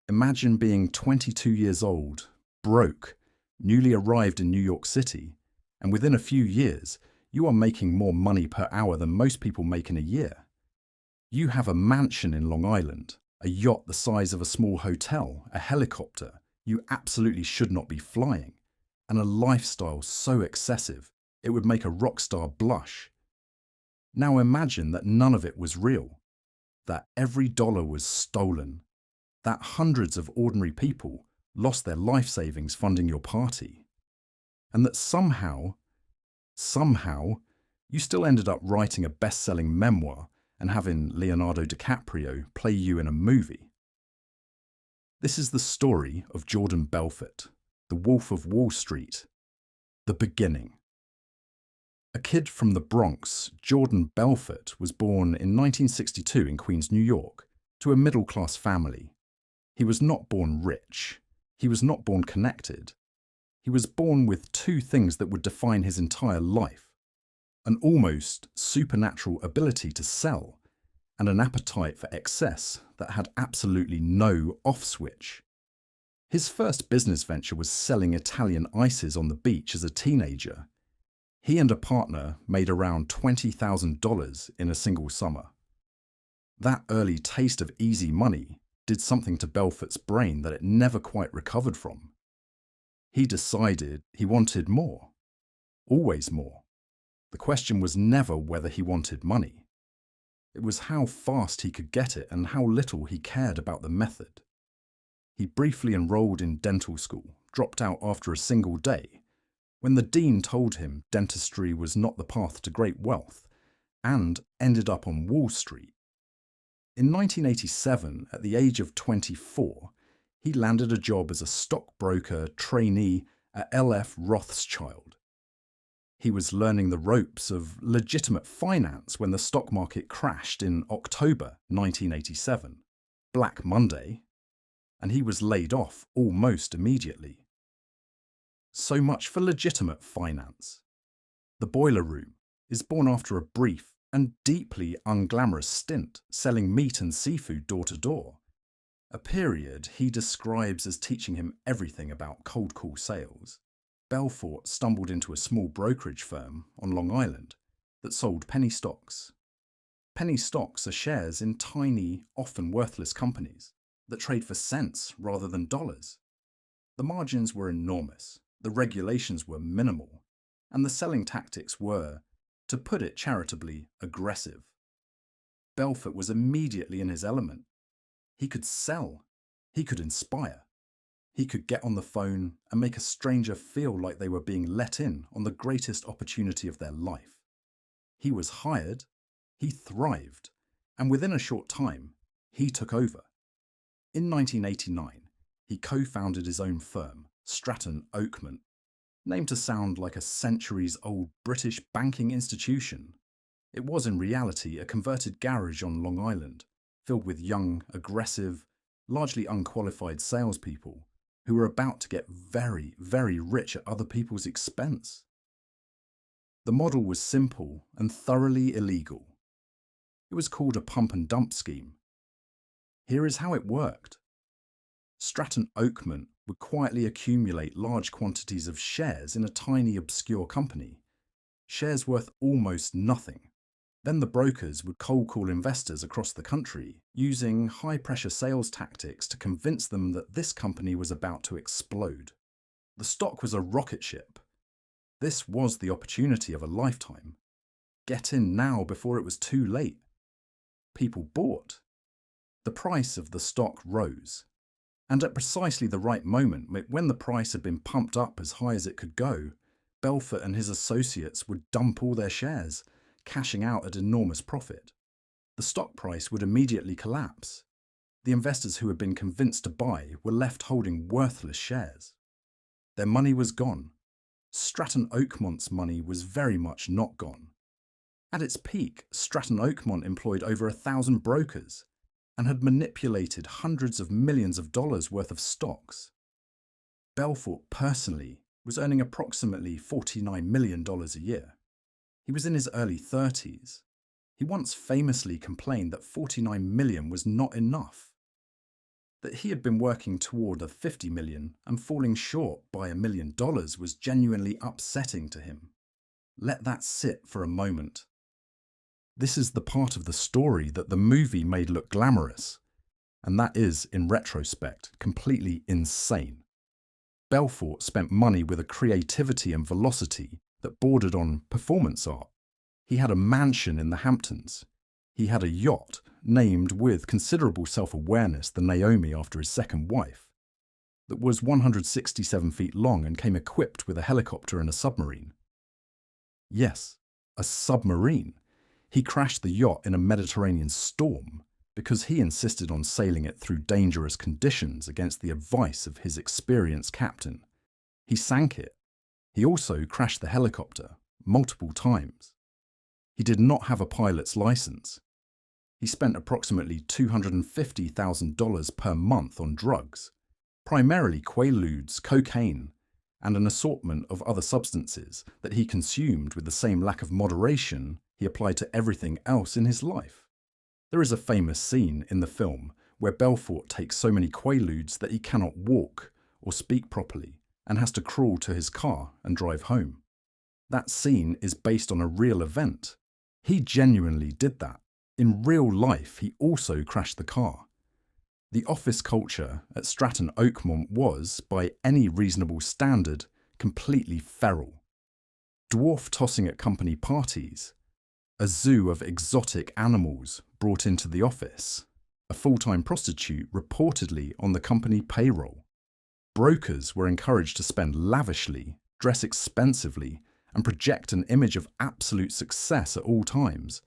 Imagine being 22 years old, broke, newly arrived in New York City, and within a few years, you are making more money per hour than most people make in a year. You have a mansion in Long Island, a yacht the size of a small hotel, a helicopter you absolutely should not be flying, and a lifestyle so excessive it would make a rock star blush. Now imagine that none of it was real, that every dollar was stolen, that hundreds of ordinary people lost their life savings funding your party, and that somehow, you still ended up writing a best-selling memoir and having Leonardo DiCaprio play you in a movie. This is the story of Jordan Belfort, the Wolf of Wall Street, the beginning. A kid from the Bronx, Jordan Belfort was born in 1962 in Queens, New York, to a middle-class family. He was not born rich. He was not born connected. He was born with two things that would define his entire life: an almost supernatural ability to sell and an appetite for excess that had absolutely no off switch. His first business venture was selling Italian ices on the beach as a teenager. He and a partner made around $20,000 in a single summer. That early taste of easy money did something to Belfort's brain that it never quite recovered from. He decided he wanted more, always more. The question was never whether he wanted money. It was how fast he could get it and how little he cared about the method. He briefly enrolled in dental school, dropped out after a single day, when the dean told him dentistry was not the path to great wealth, and ended up on Wall Street. In 1987, at the age of 24, he landed a job as a stockbroker trainee at L.F. Rothschild. He was learning the ropes of legitimate finance when the stock market crashed in October 1987, Black Monday, and he was laid off almost immediately. So much for legitimate finance. The Boiler Room is born after a brief and deeply unglamorous stint selling meat and seafood door to door, a period he describes as teaching him everything about cold call sales. Belfort stumbled into a small brokerage firm on Long Island that sold penny stocks. Penny stocks are shares in tiny, often worthless companies that trade for cents rather than dollars. The margins were enormous, the regulations were minimal, and the selling tactics were, to put it charitably, aggressive. Belfort was immediately in his element. He could sell. He could inspire. He could get on the phone and make a stranger feel like they were being let in on the greatest opportunity of their life. He was hired, he thrived, and within a short time, he took over. In 1989, he co-founded his own firm, Stratton Oakmont, named to sound like a centuries-old British banking institution. It was in reality a converted garage on Long Island, filled with young, aggressive, largely unqualified salespeople who were about to get very, very rich at other people's expense. The model was simple and thoroughly illegal. It was called a pump and dump scheme. Here is how it worked. Stratton Oakmont would quietly accumulate large quantities of shares in a tiny, obscure company, shares worth almost nothing. Then the brokers would cold call investors across the country, using high-pressure sales tactics to convince them that this company was about to explode. The stock was a rocket ship. This was the opportunity of a lifetime. Get in now before it was too late. People bought. The price of the stock rose. And at precisely the right moment, when the price had been pumped up as high as it could go, Belfort and his associates would dump all their shares, cashing out at enormous profit. The stock price would immediately collapse. The investors who had been convinced to buy were left holding worthless shares. Their money was gone. Stratton Oakmont's money was very much not gone. At its peak, Stratton Oakmont employed over 1,000 brokers and had manipulated hundreds of millions of dollars worth of stocks. Belfort personally was earning approximately $49 million a year. He was in his early 30s. He once famously complained that $49 million was not enough. That he had been working toward a 50 million and falling short by $1 million was genuinely upsetting to him. Let that sit for a moment. This is the part of the story that the movie made look glamorous, and that is, in retrospect, completely insane. Belfort spent money with a creativity and velocity that bordered on performance art. He had a mansion in the Hamptons. He had a yacht named with considerable self-awareness the Naomi after his second wife, that was 167 feet long and came equipped with a helicopter and a submarine. Yes, a submarine. He crashed the yacht in a Mediterranean storm because he insisted on sailing it through dangerous conditions against the advice of his experienced captain. He sank it. He also crashed the helicopter multiple times. He did not have a pilot's license. He spent approximately $250,000 per month on drugs, primarily quaaludes, cocaine, and an assortment of other substances that he consumed with the same lack of moderation he applied to everything else in his life. There is a famous scene in the film where Belfort takes so many quaaludes that he cannot walk or speak properly and has to crawl to his car and drive home. That scene is based on a real event. He genuinely did that. In real life, he also crashed the car. The office culture at Stratton Oakmont was, by any reasonable standard, completely feral. Dwarf tossing at company parties, a zoo of exotic animals brought into the office, a full-time prostitute reportedly on the company payroll. Brokers were encouraged to spend lavishly, dress expensively, and project an image of absolute success at all times,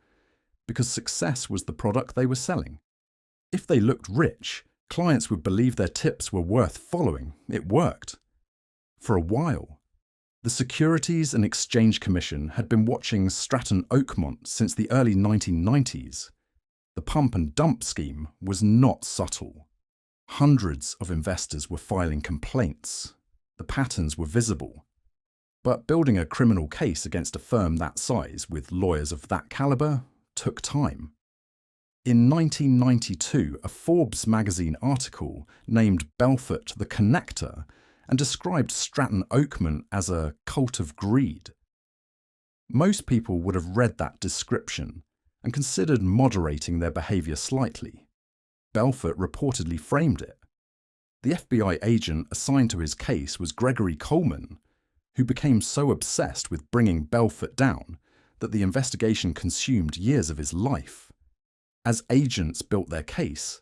because success was the product they were selling. If they looked rich, clients would believe their tips were worth following. It worked. For a while, the Securities and Exchange Commission had been watching Stratton Oakmont since the early 1990s. The pump and dump scheme was not subtle. Hundreds of investors were filing complaints. The patterns were visible. But building a criminal case against a firm that size with lawyers of that caliber took time. In 1992, a Forbes magazine article named Belfort the Connector and described Stratton Oakmont as a cult of greed. Most people would have read that description and considered moderating their behaviour slightly. Belfort reportedly framed it. The FBI agent assigned to his case was Gregory Coleman, who became so obsessed with bringing Belfort down that the investigation consumed years of his life. As agents built their case,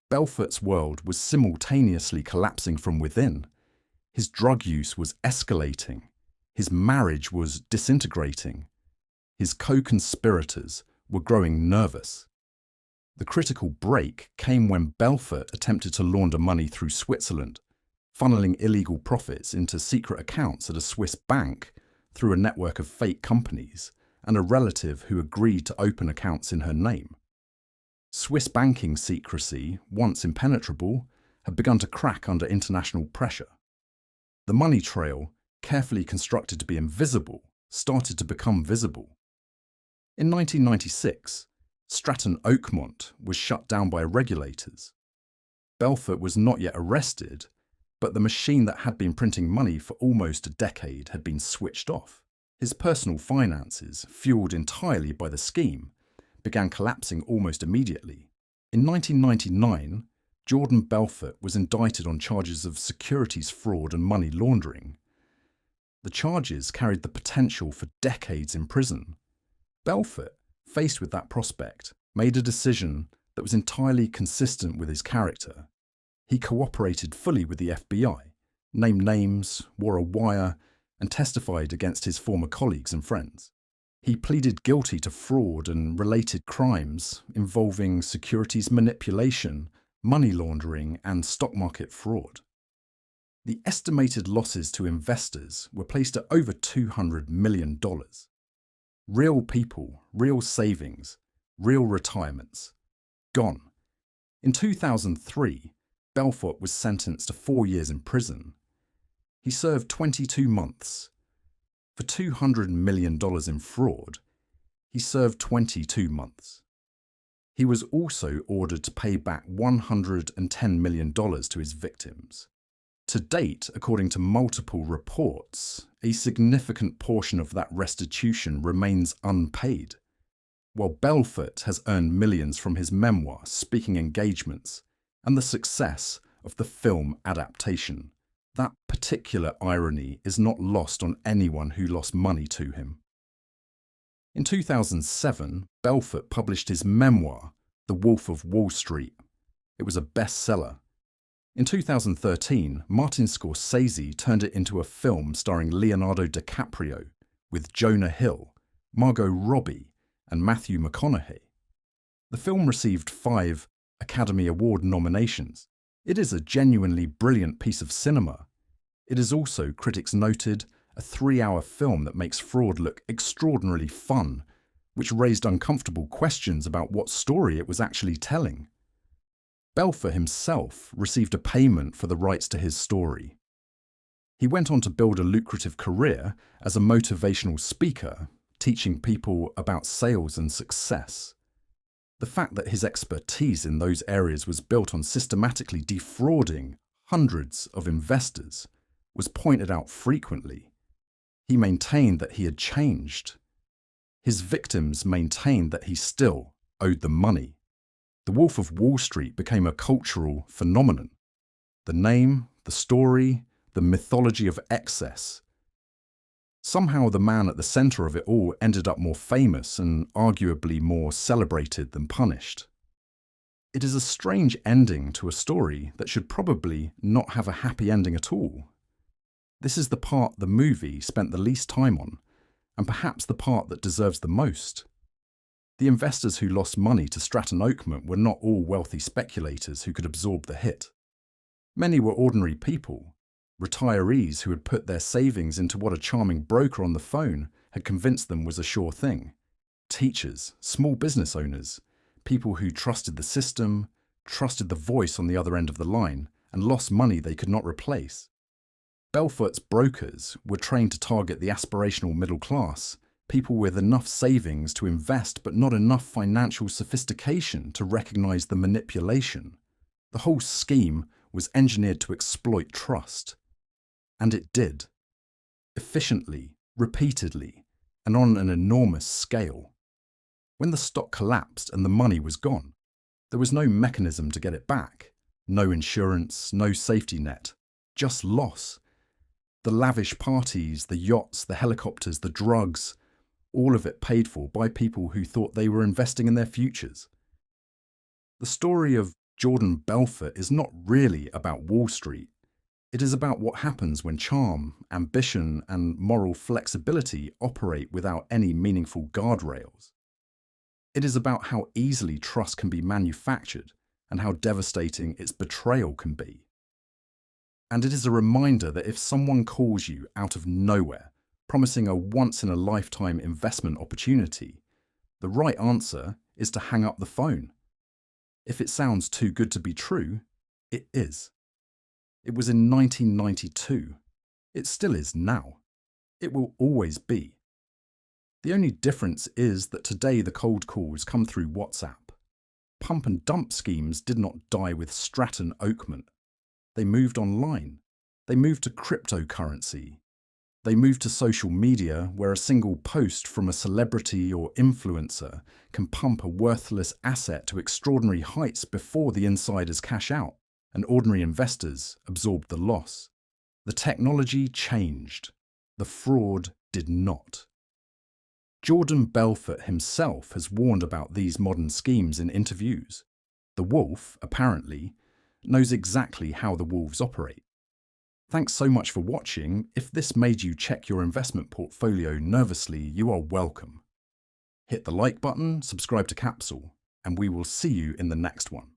Belfort's world was simultaneously collapsing from within. His drug use was escalating. His marriage was disintegrating. His co-conspirators were growing nervous. The critical break came when Belfort attempted to launder money through Switzerland, funneling illegal profits into secret accounts at a Swiss bank through a network of fake companies and a relative who agreed to open accounts in her name. Swiss banking secrecy, once impenetrable, had begun to crack under international pressure. The money trail, carefully constructed to be invisible, started to become visible. In 1996, Stratton Oakmont was shut down by regulators. Belfort was not yet arrested, but the machine that had been printing money for almost a decade had been switched off. His personal finances, fueled entirely by the scheme, began collapsing almost immediately. In 1999, Jordan Belfort was indicted on charges of securities fraud and money laundering. The charges carried the potential for decades in prison. Belfort, faced with that prospect, made a decision that was entirely consistent with his character. He cooperated fully with the FBI, named names, wore a wire, and testified against his former colleagues and friends. He pleaded guilty to fraud and related crimes involving securities manipulation, money laundering, and stock market fraud. The estimated losses to investors were placed at over $200 million. Real people, real savings, real retirements. Gone. In 2003, Belfort was sentenced to 4 years in prison. He served 22 months. For $200 million in fraud, he served 22 months. He was also ordered to pay back $110 million to his victims. To date, according to multiple reports, a significant portion of that restitution remains unpaid. While Belfort has earned millions from his memoir, speaking engagements, and the success of the film adaptation, that particular irony is not lost on anyone who lost money to him. In 2007, Belfort published his memoir, The Wolf of Wall Street. It was a bestseller. In 2013, Martin Scorsese turned it into a film starring Leonardo DiCaprio, with Jonah Hill, Margot Robbie, and Matthew McConaughey. The film received 5 Academy Award nominations. It is a genuinely brilliant piece of cinema. It is also, critics noted, a 3-hour film that makes fraud look extraordinarily fun, which raised uncomfortable questions about what story it was actually telling. Belfort himself received a payment for the rights to his story. He went on to build a lucrative career as a motivational speaker, teaching people about sales and success. The fact that his expertise in those areas was built on systematically defrauding hundreds of investors was pointed out frequently. He maintained that he had changed. His victims maintained that he still owed them money. The Wolf of Wall Street became a cultural phenomenon. The name, the story, the mythology of excess. Somehow the man at the center of it all ended up more famous and arguably more celebrated than punished. It is a strange ending to a story that should probably not have a happy ending at all. This is the part the movie spent the least time on, and perhaps the part that deserves the most. The investors who lost money to Stratton Oakmont were not all wealthy speculators who could absorb the hit. Many were ordinary people, retirees who had put their savings into what a charming broker on the phone had convinced them was a sure thing. Teachers, small business owners, people who trusted the system, trusted the voice on the other end of the line, and lost money they could not replace. Belfort's brokers were trained to target the aspirational middle class, people with enough savings to invest but not enough financial sophistication to recognize the manipulation. The whole scheme was engineered to exploit trust. And it did. Efficiently, repeatedly, and on an enormous scale. When the stock collapsed and the money was gone, there was no mechanism to get it back. No insurance, no safety net, just loss. The lavish parties, the yachts, the helicopters, the drugs, all of it paid for by people who thought they were investing in their futures. The story of Jordan Belfort is not really about Wall Street. It is about what happens when charm, ambition, and moral flexibility operate without any meaningful guardrails. It is about how easily trust can be manufactured and how devastating its betrayal can be. And it is a reminder that if someone calls you out of nowhere, promising a once-in-a-lifetime investment opportunity, the right answer is to hang up the phone. If it sounds too good to be true, it is. It was in 1992. It still is now. It will always be. The only difference is that today the cold calls come through WhatsApp. Pump and dump schemes did not die with Stratton Oakmont. They moved online. They moved to cryptocurrency. They moved to social media, where a single post from a celebrity or influencer can pump a worthless asset to extraordinary heights before the insiders cash out and ordinary investors absorb the loss. The technology changed. The fraud did not. Jordan Belfort himself has warned about these modern schemes in interviews. The wolf, apparently, knows exactly how the wolves operate. Thanks so much for watching. If this made you check your investment portfolio nervously, you are welcome. Hit the like button, subscribe to Capsule, and we will see you in the next one.